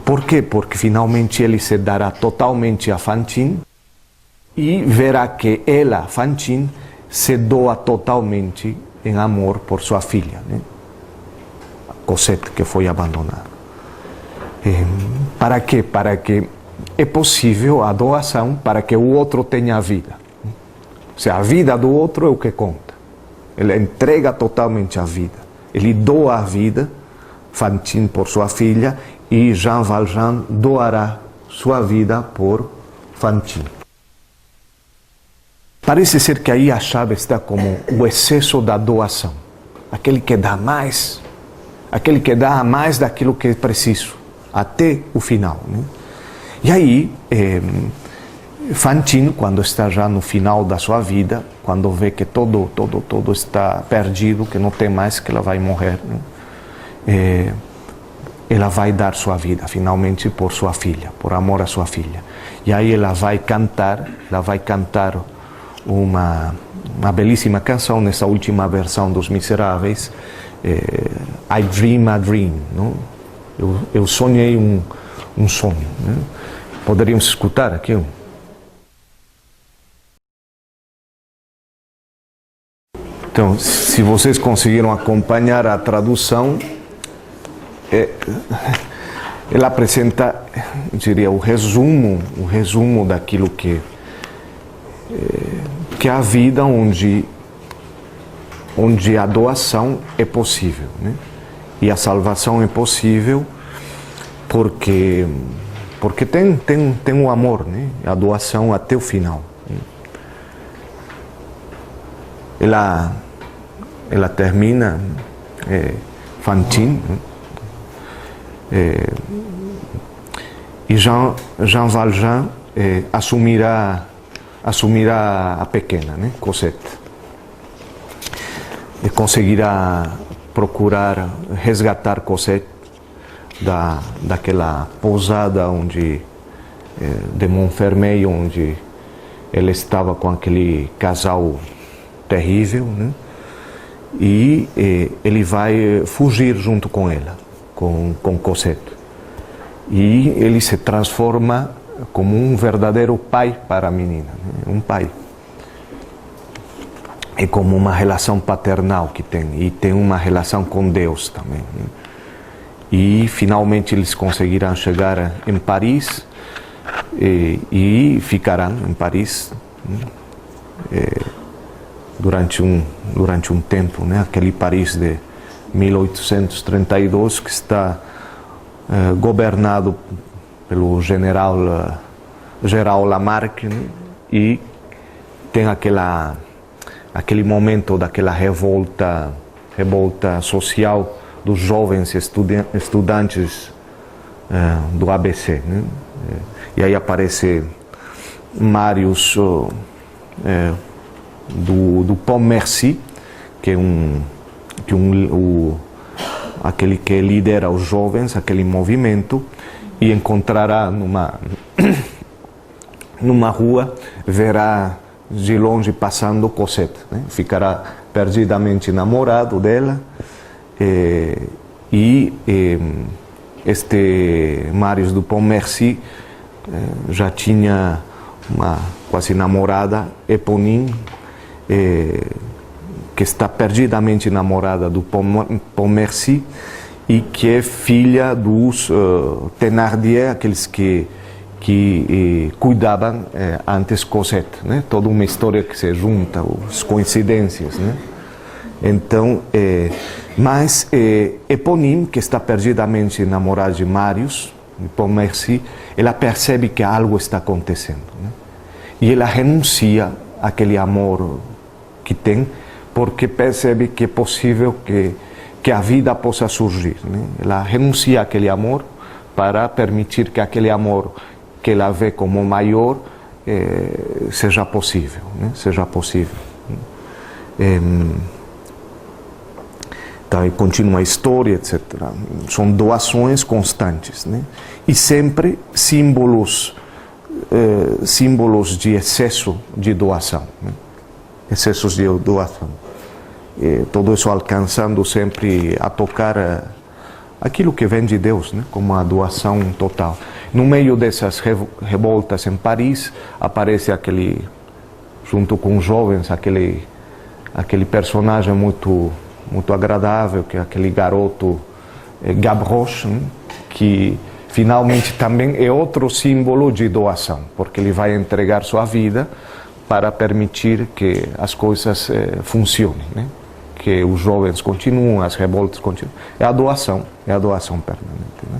Por quê? Porque finalmente ele se dará totalmente a Fantine e verá que ela, Fantine, se doa totalmente em amor por sua filha, né? Cosette, que foi abandonada. Para quê? Para que é possível a doação para que o outro tenha a vida. Ou seja, a vida do outro é o que conta. Ele entrega totalmente a vida. Ele doa a vida, Fantine por sua filha, e Jean Valjean doará sua vida por Fantine. Parece ser que aí a chave está como o excesso da doação. Aquele que dá mais, aquele que dá mais daquilo que é preciso, até o final, né? E aí, Fantine, quando está já no final da sua vida, quando vê que todo está perdido, que não tem mais, que ela vai morrer, né? Ela vai dar sua vida, finalmente, por sua filha, por amor à sua filha. E aí ela vai cantar uma belíssima canção, nessa última versão dos Miseráveis, I Dream a Dream, não? Eu sonhei um sonho, né? Poderíamos escutar aqui? Então, se vocês conseguiram acompanhar a tradução, ela apresenta, eu diria, o resumo daquilo que é a vida onde a doação é possível, né? E a salvação é possível porque tem o amor, né? A doação até o final, né? Ela termina, Fantine, né? E Jean Valjean assumirá a pequena, né? Cosette, e conseguirá procurar resgatar Cosette daquela pousada de Montfermeil, onde ela estava com aquele casal terrível, né? E ele vai fugir junto com ela, com Cosette. E ele se transforma como um verdadeiro pai para a menina, né? Um pai. É como uma relação paternal que tem, e tem uma relação com Deus também, né? E finalmente eles conseguirão chegar em Paris e ficarão em Paris, né? Durante um tempo, né? Aquele Paris de 1832 que está governado pelo general Lamarque, né? E tem aquele momento daquela revolta social dos jovens estudantes do ABC, né? E aí aparece Marius do Pontmercy, que é aquele que lidera os jovens, aquele movimento, e encontrará numa rua, verá de longe passando Cosette, né? Ficará perdidamente namorado dela, e este Marius do Pontmercy já tinha uma quase namorada, Éponine, que está perdidamente namorada do Pontmercy e que é filha dos Thénardier, aqueles que cuidavam antes Cosette, né? Toda uma história que se junta, as coincidências, né? Então, mas Éponine, que está perdidamente namorada de Marius, de Pontmercy, ela percebe que algo está acontecendo, né? E ela renuncia àquele amor que tem, porque percebe que é possível que a vida possa surgir, né? Ela renuncia àquele amor para permitir que aquele amor que ela vê como maior seja possível, né? Seja possível. Então, continua a história, etc. São doações constantes, né? E sempre símbolos de excesso de doação, né? Excessos de doação. Tudo isso alcançando sempre a tocar aquilo que vem de Deus, né? Como a doação total. No meio dessas revoltas em Paris, aparece junto com os jovens, aquele personagem muito agradável, que é aquele garoto Gavroche, né? Que finalmente também é outro símbolo de doação, porque ele vai entregar sua vida para permitir que as coisas funcionem, né? Que os jovens continuam, as revoltas continuam. É a doação permanente, né?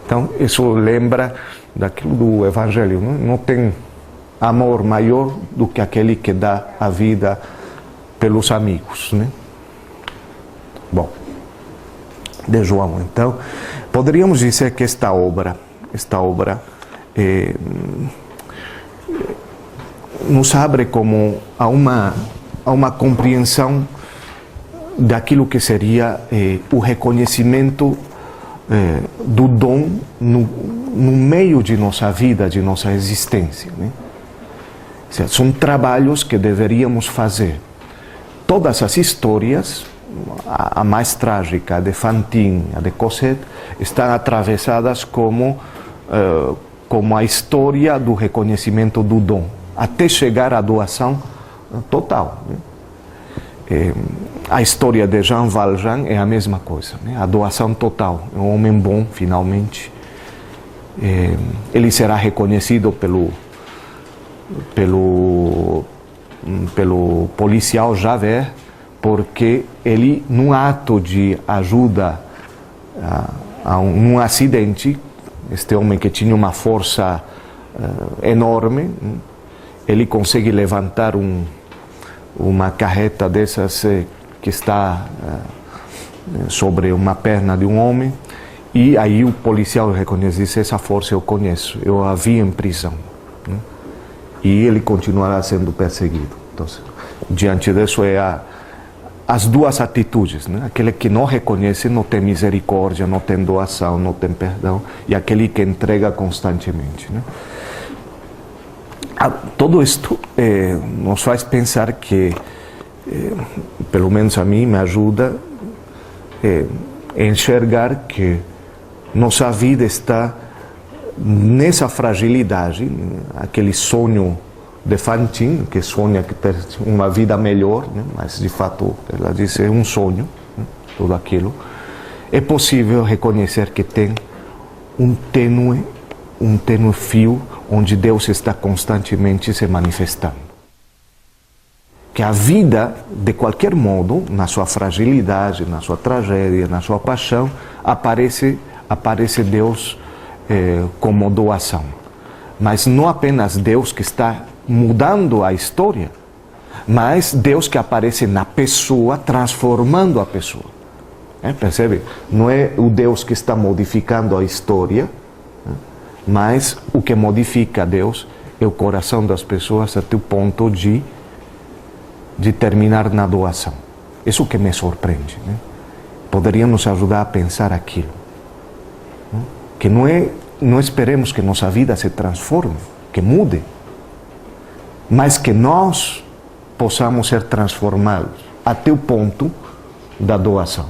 Então, isso lembra daquilo do Evangelho, né? Não tem amor maior do que aquele que dá a vida pelos amigos, né? Bom, de João, então, poderíamos dizer que esta obra nos abre como a uma compreensão daquilo que seria o reconhecimento do dom no meio de nossa vida, de nossa existência, né? Ou seja, são trabalhos que deveríamos fazer. Todas as histórias, a mais trágica, a de Fantine, a de Cosette, estão atravessadas como a história do reconhecimento do dom, até chegar à doação total, né? A história de Jean Valjean é a mesma coisa, né? A doação total. É um homem bom, finalmente. Ele será reconhecido pelo policial Javert, porque ele, num ato de ajuda num acidente, este homem que tinha uma força enorme, ele consegue levantar uma carreta dessas que está sobre uma perna de um homem, e aí o policial reconhece: essa força eu conheço, eu a vi em prisão, né? E ele continuará sendo perseguido. Então, diante disso as duas atitudes, né? Aquele que não reconhece não tem misericórdia, não tem doação, não tem perdão, e aquele que entrega constantemente, né? Tudo isto nos faz pensar que, pelo menos a mim, me ajuda a enxergar que nossa vida está nessa fragilidade, aquele sonho de Fantine, que sonha que ter uma vida melhor, né? Mas de fato ela diz é um sonho, né? Tudo aquilo. É possível reconhecer que tem um tênue fio onde Deus está constantemente se manifestando. Que a vida, de qualquer modo, na sua fragilidade, na sua tragédia, na sua paixão, aparece Deus como doação. Mas não apenas Deus que está mudando a história, mas Deus que aparece na pessoa, transformando a pessoa. Percebe? Não é o Deus que está modificando a história, mas o que modifica Deus é o coração das pessoas até o ponto de terminar na doação. Isso que me surpreende, né? Poderia nos ajudar a pensar aquilo, né? Que não esperemos que nossa vida se transforme, que mude, mas que nós possamos ser transformados até o ponto da doação.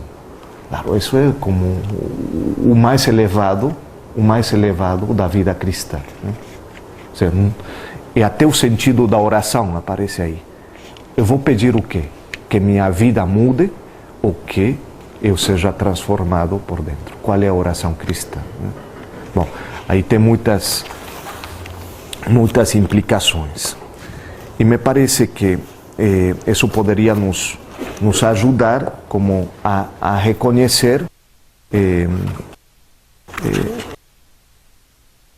Claro, isso é como o mais elevado da vida cristã, né? Ou seja, e até o sentido da oração aparece aí. Eu vou pedir o quê? Que minha vida mude ou que eu seja transformado por dentro. Qual é a oração cristã, né? Bom, aí tem muitas implicações. E me parece que isso poderia nos ajudar como a reconhecer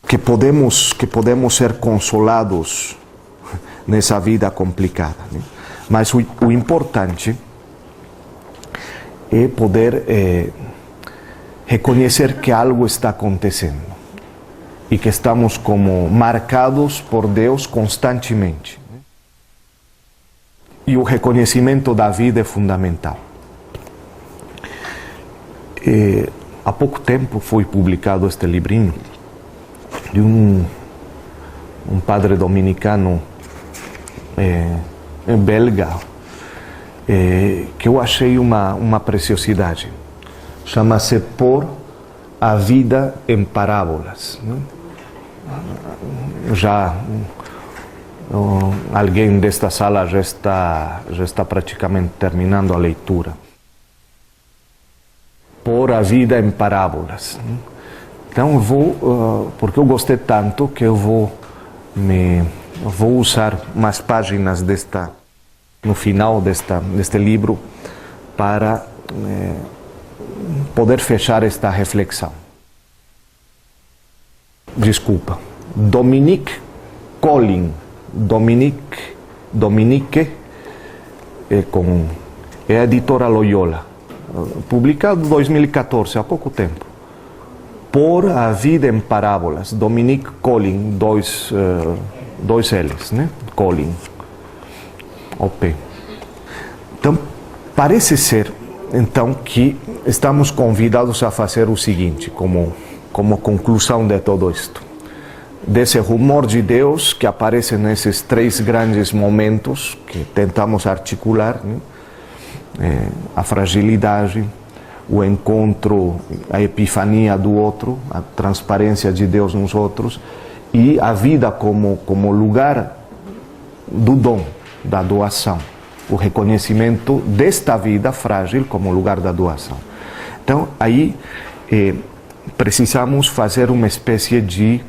que podemos ser consolados nessa vida complicada, né? Mas o importante é poder reconhecer que algo está acontecendo e que estamos como marcados por Deus constantemente. E o reconhecimento da vida é fundamental. Há pouco tempo foi publicado este livrinho de um padre dominicano belga, que eu achei uma preciosidade. Chama-se Por a vida em parábolas, né? Já alguém desta sala já está praticamente terminando a leitura. Pôr a vida em parábolas, né? Então eu vou, porque eu gostei tanto que eu vou usar umas páginas no final deste livro para poder fechar esta reflexão. Desculpa. Dominique Collin. Dominique é a editora Loyola. Publicado em 2014, há pouco tempo. Pôr a vida em parábolas. Dominique Collin, dois L's, né? Collin. OP. Então, parece ser, então, que estamos convidados a fazer o seguinte, como conclusão de todo isto. Desse rumor de Deus que aparece nesses três grandes momentos que tentamos articular, né? A fragilidade, o encontro, a epifania do outro, a transparência de Deus nos outros, e a vida como lugar do dom, da doação, o reconhecimento desta vida frágil como lugar da doação. Então, aí precisamos fazer uma espécie de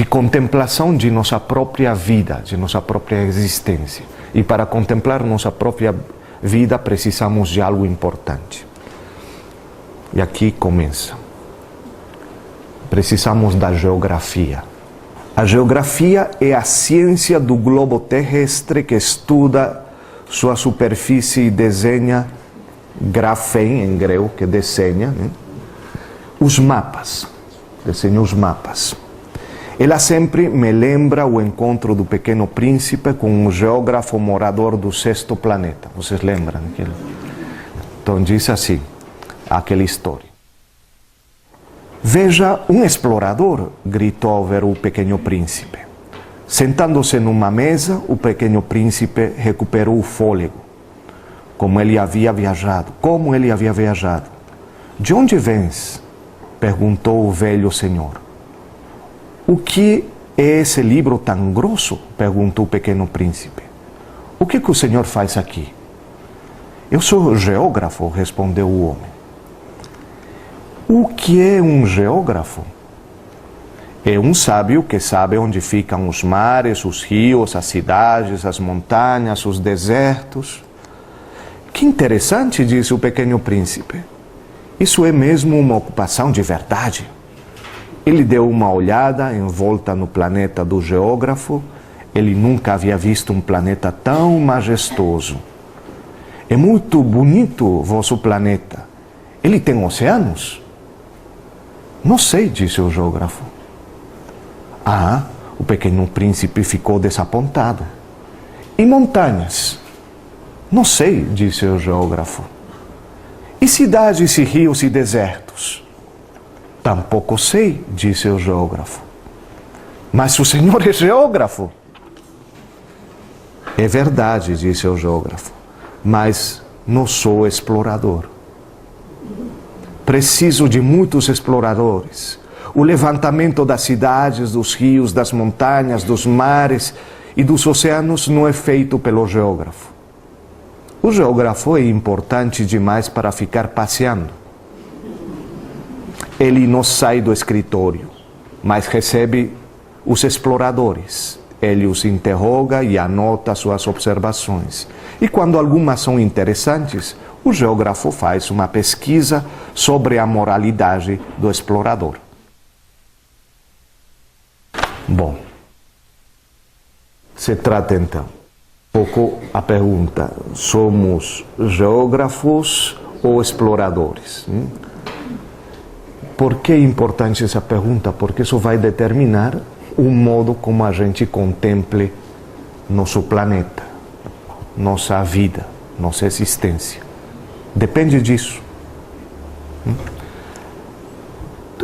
contemplação de nossa própria vida, de nossa própria existência. E para contemplar nossa própria vida precisamos de algo importante. E aqui começa. Precisamos da geografia. A geografia é a ciência do globo terrestre que estuda sua superfície e desenha, grafém em grego, que desenha, né? Os mapas. Desenha os mapas. Ela sempre me lembra o encontro do Pequeno Príncipe com um geógrafo morador do sexto planeta. Vocês lembram? Então diz assim, aquela história. Veja, um explorador, gritou ao ver o Pequeno Príncipe. Sentando-se numa mesa, o Pequeno Príncipe recuperou o fôlego. Como ele havia viajado. De onde vens? Perguntou o velho senhor. O que é esse livro tão grosso? Perguntou o Pequeno Príncipe. O que o senhor faz aqui? Eu sou geógrafo, respondeu o homem. O que é um geógrafo? É um sábio que sabe onde ficam os mares, os rios, as cidades, as montanhas, os desertos. Que interessante, disse o Pequeno Príncipe. Isso é mesmo uma ocupação de verdade. Ele deu uma olhada em volta no planeta do geógrafo. Ele nunca havia visto um planeta tão majestoso. É muito bonito vosso planeta. Ele tem oceanos? Não sei, disse o geógrafo. Ah, o Pequeno Príncipe ficou desapontado. E montanhas? Não sei, disse o geógrafo. E cidades e rios e desertos? Tampouco sei, disse o geógrafo. Mas o senhor é geógrafo? É verdade, disse o geógrafo, mas não sou explorador. Preciso de muitos exploradores. O levantamento das cidades, dos rios, das montanhas, dos mares e dos oceanos não é feito pelo geógrafo. O geógrafo é importante demais para ficar passeando. Ele não sai do escritório, mas recebe os exploradores. Ele os interroga e anota suas observações. E quando algumas são interessantes, o geógrafo faz uma pesquisa sobre a moralidade do explorador. Bom, se trata então, um pouco a pergunta, somos geógrafos ou exploradores? Por que é importante essa pergunta? Porque isso vai determinar o modo como a gente contemple nosso planeta, nossa vida, nossa existência. Depende disso.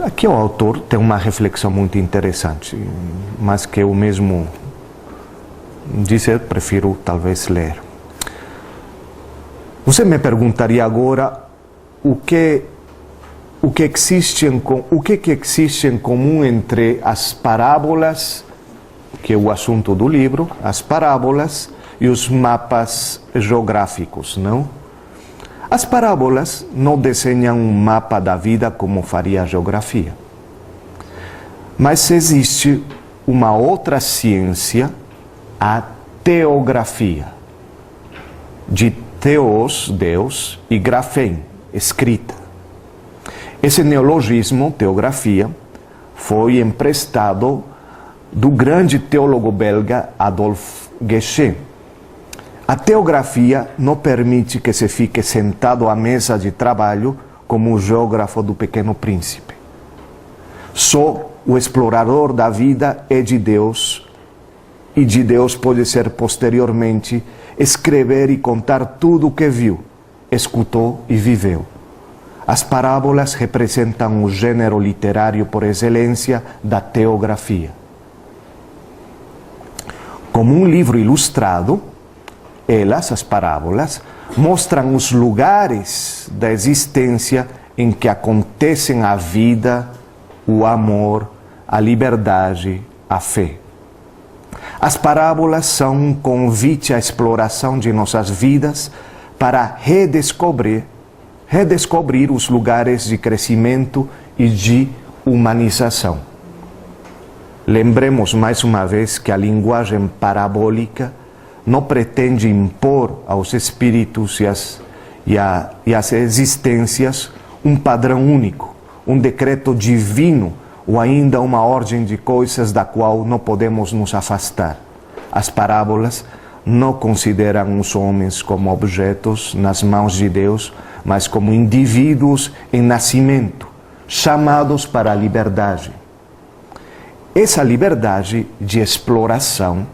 Aqui o autor tem uma reflexão muito interessante, mas que eu mesmo disse, prefiro talvez ler. Você me perguntaria agora o que o que existe em comum entre as parábolas, que é o assunto do livro, as parábolas e os mapas geográficos, não? As parábolas não desenham um mapa da vida como faria a geografia. Mas existe uma outra ciência, a teografia, de theos, Deus, e graphein, escrita. Esse neologismo, teografia, foi emprestado do grande teólogo belga Adolphe Guéchet. A teografia não permite que se fique sentado à mesa de trabalho como o geógrafo do Pequeno Príncipe. Só o explorador da vida é de Deus, e de Deus pode ser posteriormente escrever e contar tudo o que viu, escutou e viveu. As parábolas representam o gênero literário por excelência da teografia. Como um livro ilustrado, elas, as parábolas, mostram os lugares da existência em que acontecem a vida, o amor, a liberdade, a fé. As parábolas são um convite à exploração de nossas vidas para redescobrir os lugares de crescimento e de humanização. Lembremos mais uma vez que a linguagem parabólica não pretende impor aos espíritos e às existências um padrão único, um decreto divino ou ainda uma ordem de coisas da qual não podemos nos afastar. As parábolas não consideram os homens como objetos nas mãos de Deus, mas como indivíduos em nascimento, chamados para a liberdade. Essa liberdade de exploração,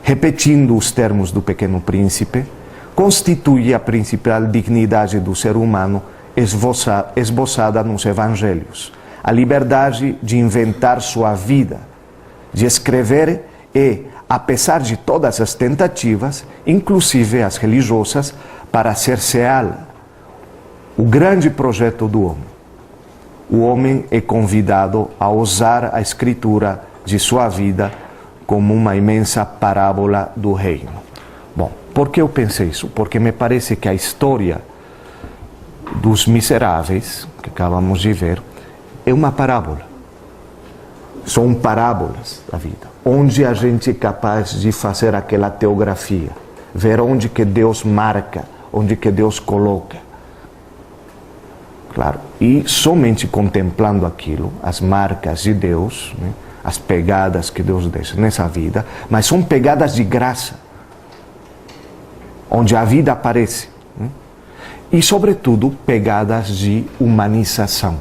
repetindo os termos do Pequeno Príncipe, constitui a principal dignidade do ser humano esboçada nos Evangelhos. A liberdade de inventar sua vida, de escrever e, apesar de todas as tentativas, inclusive as religiosas, para cerceá-la, o grande projeto do homem. O homem é convidado a usar a escritura de sua vida como uma imensa parábola do reino. Bom, por que eu pensei isso? Porque me parece que a história dos miseráveis, que acabamos de ver, é uma parábola. São parábolas da vida, onde a gente é capaz de fazer aquela teografia, ver onde que Deus marca, onde que Deus coloca. Claro, e somente contemplando aquilo, as marcas de Deus, né, as pegadas que Deus deixa nessa vida, mas são pegadas de graça, onde a vida aparece, né, e sobretudo pegadas de humanização.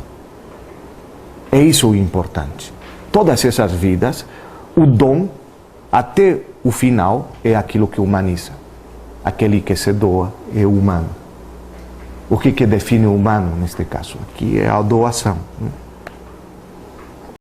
É isso o importante. Todas essas vidas, o dom, até o final, é aquilo que humaniza. Aquele que se doa é o humano. O que define o humano neste caso? Aqui é a doação, né?